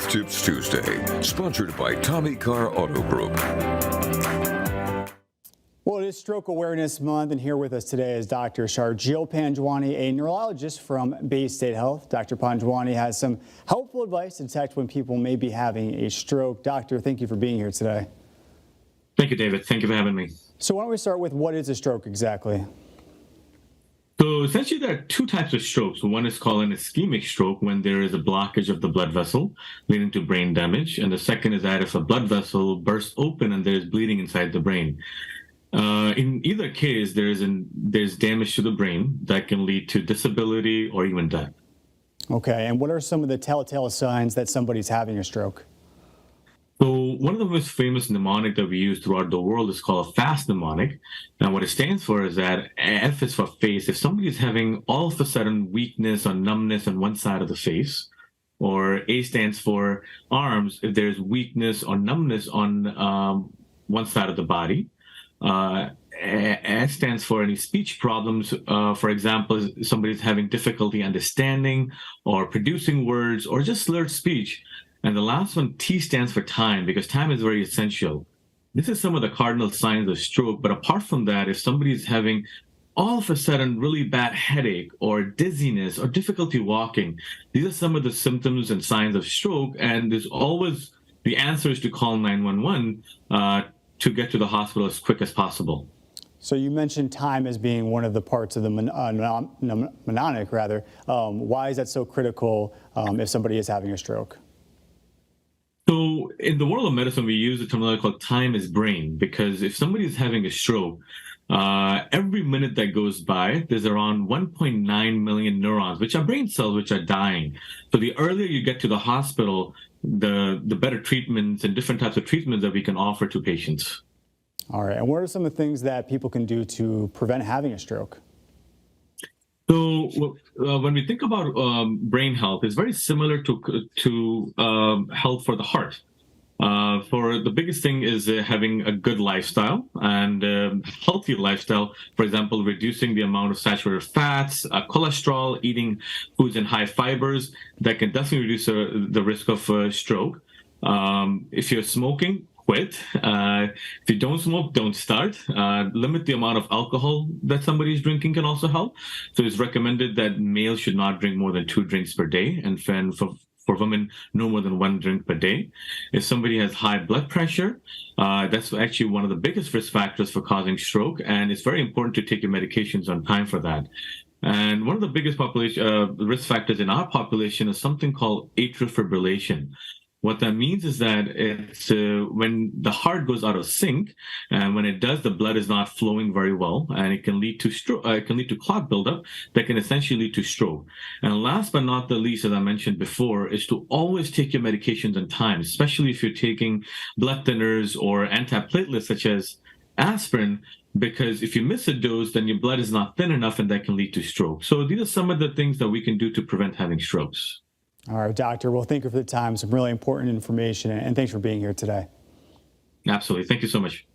Truth Tips Tuesday, sponsored by Tommy Car Auto Group. Well, it is Stroke Awareness Month, and here with us today is Dr. Sharjeel Panjwani, a neurologist from Bay State Health. Dr. Panjwani has some helpful advice to detect when people may be having a stroke. Doctor, thank you for being here today. Thank you, David. Thank you for having me. So why don't we start with what is a stroke exactly? So essentially, there are two types of strokes. One is called an ischemic stroke, when there is a blockage of the blood vessel leading to brain damage. And the second is that if a blood vessel bursts open and there is bleeding inside the brain. In either case, there's damage to the brain that can lead to disability or even death. Okay, and what are some of the telltale signs that somebody's having a stroke? So one of the most famous mnemonic that we use throughout the world is called a FAST mnemonic. And what it stands for is that F is for face. If somebody is having all of a sudden weakness or numbness on one side of the face, or A stands for arms, if there's weakness or numbness on one side of the body. S stands for any speech problems. For example, somebody's having difficulty understanding or producing words or just slurred speech. And the last one, T, stands for time, because time is very essential. This is some of the cardinal signs of stroke. But apart from that, if somebody is having all of a sudden really bad headache or dizziness or difficulty walking, these are some of the symptoms and signs of stroke. And there's always the answer is to call 911 to get to the hospital as quick as possible. So you mentioned time as being one of the parts of the mnemonic, rather. Why is that so critical if somebody is having a stroke? So in the world of medicine, we use the terminology called time is brain, because if somebody is having a stroke, every minute that goes by, there's around 1.9 million neurons, which are brain cells, which are dying. So the earlier you get to the hospital, the better treatments and different types of treatments that we can offer to patients. All right. And what are some of the things that people can do to prevent having a stroke? So when we think about brain health, it's very similar to health for the heart. For the biggest thing is having a good lifestyle and healthy lifestyle. For example, reducing the amount of saturated fats, cholesterol, eating foods in high fibers that can definitely reduce the risk of stroke. If you're smoking, quit. If you don't smoke, don't start. Limit the amount of alcohol that somebody is drinking can also help. So it's recommended that males should not drink more than 2 drinks per day, and for women, no more than 1 drink per day. If somebody has high blood pressure, that's actually one of the biggest risk factors for causing stroke, and it's very important to take your medications on time for that. And one of the biggest risk factors in our population is something called atrial fibrillation. What that means is that it's when the heart goes out of sync, and when it does, the blood is not flowing very well, and it can lead to it can lead to clot buildup that can essentially lead to stroke. And last but not the least, as I mentioned before, is to always take your medications on time, especially if you're taking blood thinners or antiplatelets such as aspirin, because if you miss a dose, then your blood is not thin enough, and that can lead to stroke. So these are some of the things that we can do to prevent having strokes. All right, Doctor. Well, thank you for the time. Some really important information, and thanks for being here today. Absolutely. Thank you so much.